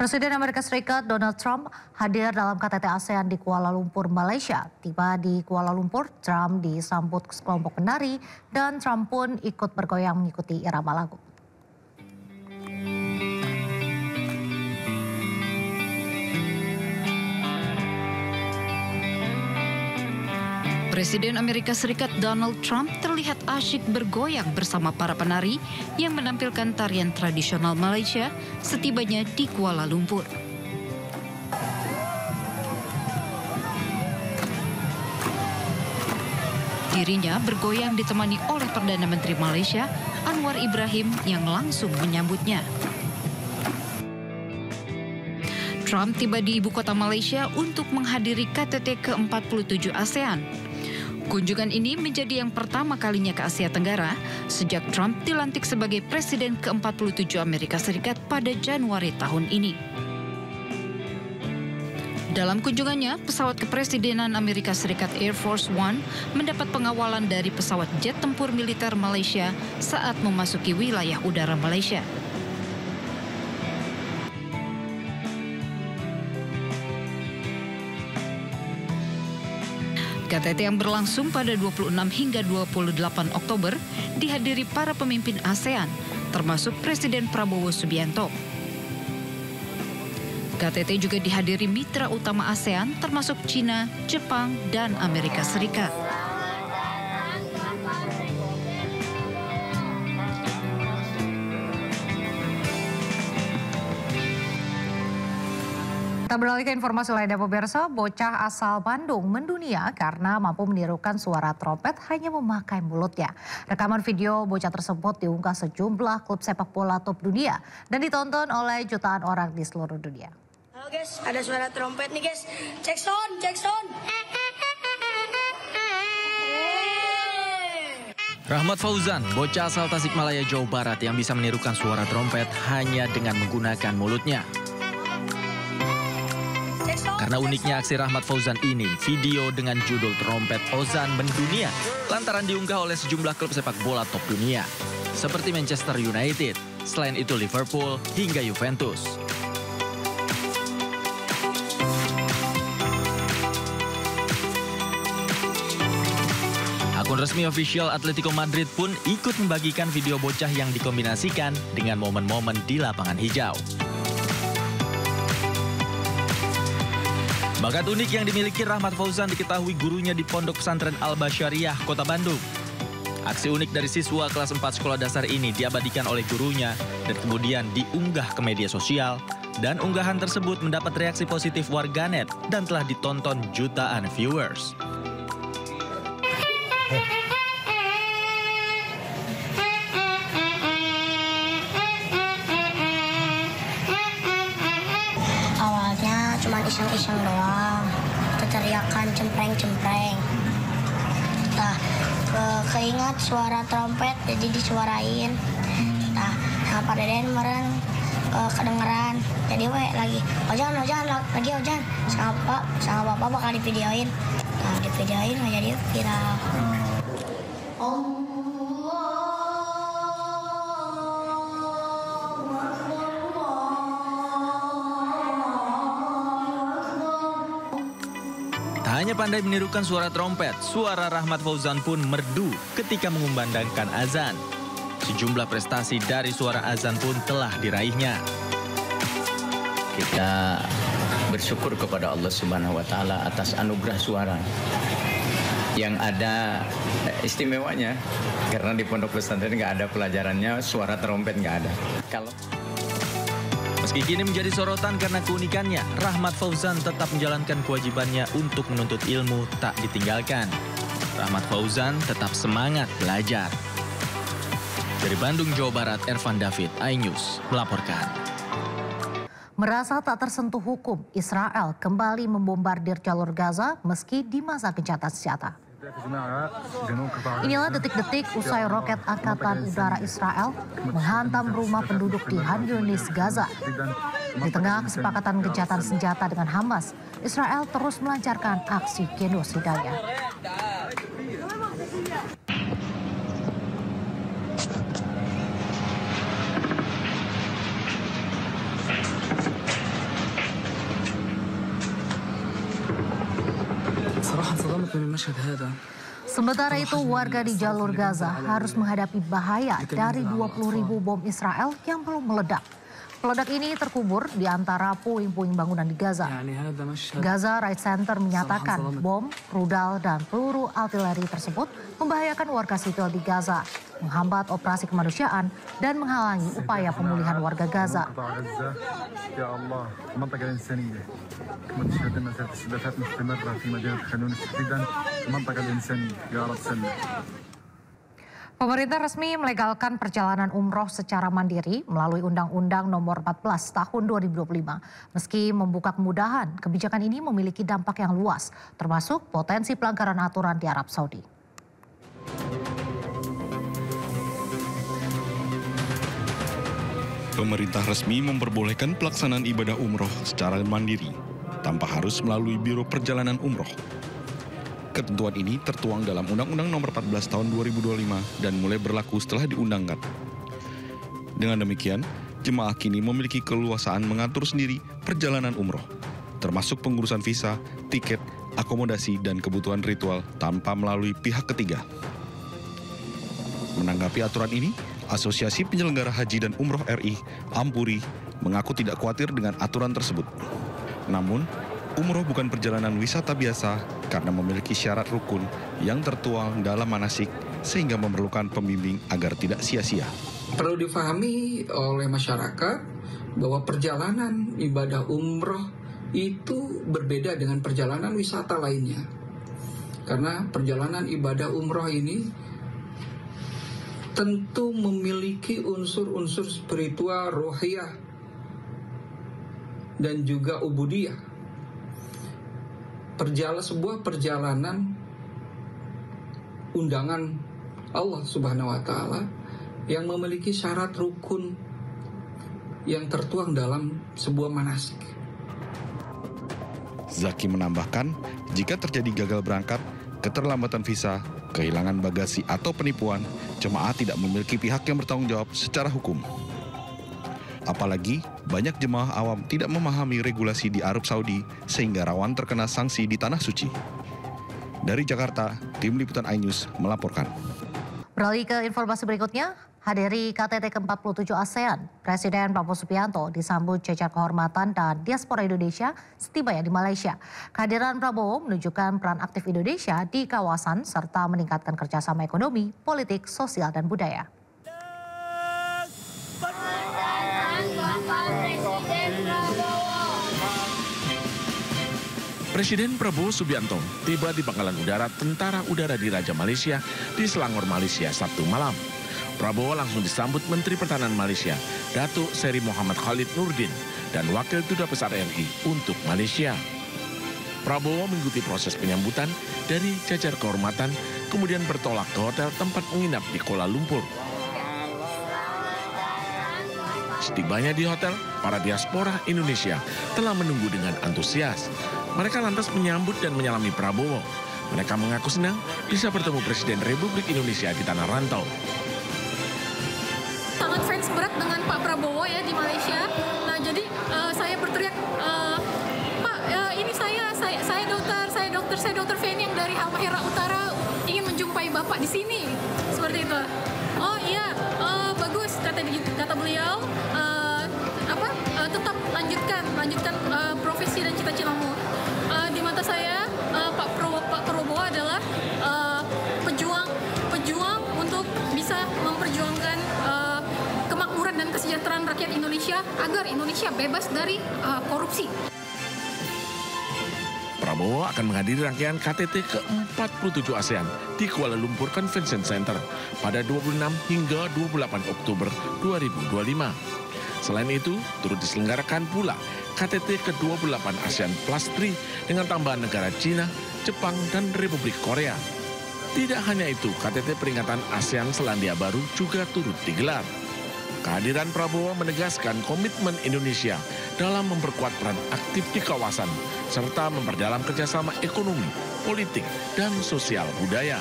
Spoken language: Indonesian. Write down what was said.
Presiden Amerika Serikat Donald Trump hadir dalam KTT ASEAN di Kuala Lumpur, Malaysia. Tiba di Kuala Lumpur, Trump disambut sekelompok penari dan Trump pun ikut bergoyang mengikuti irama lagu. Presiden Amerika Serikat Donald Trump terlihat asyik bergoyang bersama para penari yang menampilkan tarian tradisional Malaysia setibanya di Kuala Lumpur. Dirinya bergoyang ditemani oleh Perdana Menteri Malaysia, Anwar Ibrahim, yang langsung menyambutnya. Trump tiba di ibu kota Malaysia untuk menghadiri KTT ke-47 ASEAN. Kunjungan ini menjadi yang pertama kalinya ke Asia Tenggara sejak Trump dilantik sebagai Presiden ke-47 Amerika Serikat pada Januari tahun ini. Dalam kunjungannya, pesawat kepresidenan Amerika Serikat Air Force One mendapat pengawalan dari pesawat jet tempur militer Malaysia saat memasuki wilayah udara Malaysia. KTT yang berlangsung pada 26 hingga 28 Oktober dihadiri para pemimpin ASEAN, termasuk Presiden Prabowo Subianto. KTT juga dihadiri mitra utama ASEAN termasuk China, Jepang, dan Amerika Serikat. Kita beralih ke informasi lainnya, pemirsa. Bocah asal Bandung mendunia karena mampu menirukan suara trompet hanya memakai mulutnya. Rekaman video bocah tersebut diunggah sejumlah klub sepak bola top dunia dan ditonton oleh jutaan orang di seluruh dunia. Halo guys, ada suara trompet nih guys. Cek sound, cek sound. Rahmat Fauzan, bocah asal Tasikmalaya, Jawa Barat yang bisa menirukan suara trompet hanya dengan menggunakan mulutnya. Karena uniknya aksi Rahmat Fauzan ini, video dengan judul Trompet Fauzan mendunia lantaran diunggah oleh sejumlah klub sepak bola top dunia, seperti Manchester United, selain itu Liverpool, hingga Juventus. Akun resmi official Atletico Madrid pun ikut membagikan video bocah yang dikombinasikan dengan momen-momen di lapangan hijau. Bakat unik yang dimiliki Rahmat Fauzan diketahui gurunya di Pondok Pesantren Al-Basyariah, Kota Bandung. Aksi unik dari siswa kelas 4 sekolah dasar ini diabadikan oleh gurunya dan kemudian diunggah ke media sosial. Dan unggahan tersebut mendapat reaksi positif warganet dan telah ditonton jutaan viewers. Cuma iseng-iseng doang, teriakan cempreng-cempreng. Nah, keingat suara trompet jadi disuarain. Nah, sama Pak Deden kemarin kedengeran. Jadi lagi ojan sama bapak bakal divideoin. Nah, divideoin jadi viral. Tak hanya pandai menirukan suara trompet, suara Rahmat Fauzan pun merdu ketika mengumandangkan azan. Sejumlah prestasi dari suara azan pun telah diraihnya. Kita bersyukur kepada Allah Subhanahu wa Ta'ala atas anugerah suara yang ada istimewanya, karena di pondok pesantren nggak ada pelajarannya suara trompet, nggak ada. Meski kini menjadi sorotan karena keunikannya, Rahmat Fauzan tetap menjalankan kewajibannya untuk menuntut ilmu tak ditinggalkan. Rahmat Fauzan tetap semangat belajar. Dari Bandung, Jawa Barat, Ervan David, iNews melaporkan. Merasa tak tersentuh hukum, Israel kembali membombardir jalur Gaza meski di masa gencatan senjata. Inilah detik-detik usai roket Angkatan Udara Israel menghantam rumah penduduk di Han Yunis, Gaza. Di tengah kesepakatan gencatan senjata dengan Hamas, Israel terus melancarkan aksi genosidanya. Sementara itu, warga di jalur Gaza harus menghadapi bahaya dari 20.000 bom Israel yang belum meledak. Peledak ini terkubur di antara puing-puing bangunan di Gaza. Gaza Right Center menyatakan bom, rudal, dan peluru artileri tersebut membahayakan warga sipil di Gaza, menghambat operasi kemanusiaan, dan menghalangi upaya pemulihan warga Gaza. Pemerintah resmi melegalkan perjalanan umroh secara mandiri melalui Undang-Undang Nomor 14 Tahun 2025. Meski membuka kemudahan, kebijakan ini memiliki dampak yang luas, termasuk potensi pelanggaran aturan di Arab Saudi. Pemerintah resmi memperbolehkan pelaksanaan ibadah umroh secara mandiri, tanpa harus melalui Biro Perjalanan Umroh. Ketentuan ini tertuang dalam Undang-Undang Nomor 14 Tahun 2025 dan mulai berlaku setelah diundangkan. Dengan demikian, jemaah kini memiliki keleluasaan mengatur sendiri perjalanan umroh, termasuk pengurusan visa, tiket, akomodasi, dan kebutuhan ritual tanpa melalui pihak ketiga. Menanggapi aturan ini, Asosiasi Penyelenggara Haji dan Umroh RI, Ampuri, mengaku tidak khawatir dengan aturan tersebut. Namun, umroh bukan perjalanan wisata biasa karena memiliki syarat rukun yang tertuang dalam manasik sehingga memerlukan pembimbing agar tidak sia-sia. Perlu difahami oleh masyarakat bahwa perjalanan ibadah umroh itu berbeda dengan perjalanan wisata lainnya. Karena perjalanan ibadah umroh ini tentu memiliki unsur-unsur spiritual, rohiyah, dan juga ubudiyah. Sebuah perjalanan undangan Allah Subhanahu wa Ta'ala yang memiliki syarat rukun yang tertuang dalam sebuah manasik. Zaki menambahkan, jika terjadi gagal berangkat, keterlambatan visa, kehilangan bagasi atau penipuan, jemaah tidak memiliki pihak yang bertanggung jawab secara hukum. Apalagi banyak jemaah awam tidak memahami regulasi di Arab Saudi sehingga rawan terkena sanksi di Tanah Suci. Dari Jakarta, Tim Liputan iNews melaporkan. Beralih ke informasi berikutnya, hadiri KTT ke-47 ASEAN, Presiden Prabowo Subianto disambut jajar kehormatan dan diaspora Indonesia setibanya di Malaysia. Kehadiran Prabowo menunjukkan peran aktif Indonesia di kawasan serta meningkatkan kerjasama ekonomi, politik, sosial, dan budaya. Presiden Prabowo Subianto tiba di Pangkalan Udara Tentara Udara di Raja Malaysia di Selangor, Malaysia, Sabtu malam. Prabowo langsung disambut Menteri Pertahanan Malaysia, Datuk Seri Muhammad Khalid Nurdin, dan Wakil Duta Besar RI untuk Malaysia. Prabowo mengikuti proses penyambutan dari jajar kehormatan, kemudian bertolak ke hotel tempat menginap di Kuala Lumpur. Setibanya di hotel, para diaspora Indonesia telah menunggu dengan antusias. Mereka lantas menyambut dan menyalami Prabowo. Mereka mengaku senang bisa bertemu Presiden Republik Indonesia di tanah rantau. Sangat fans berat dengan Pak Prabowo ya di Malaysia. Nah jadi saya berteriak, Pak ini saya dokter Feni yang dari Halmahera Utara ingin menjumpai Bapak di sini. Seperti itu. Oh iya, bagus kata beliau. Tetap lanjutkan profesi dan cita-citamu. Di mata saya Pak Prabowo adalah pejuang untuk bisa memperjuangkan kemakmuran dan kesejahteraan rakyat Indonesia agar Indonesia bebas dari korupsi. Prabowo akan menghadiri rangkaian KTT ke-47 ASEAN di Kuala Lumpur Convention Center pada 26 hingga 28 Oktober 2025. Selain itu, turut diselenggarakan pula KTT ke-28 ASEAN Plus 3 dengan tambahan negara Cina, Jepang, dan Republik Korea. Tidak hanya itu, KTT peringatan ASEAN Selandia Baru juga turut digelar. Kehadiran Prabowo menegaskan komitmen Indonesia dalam memperkuat peran aktif di kawasan, serta memperdalam kerjasama ekonomi, politik, dan sosial budaya.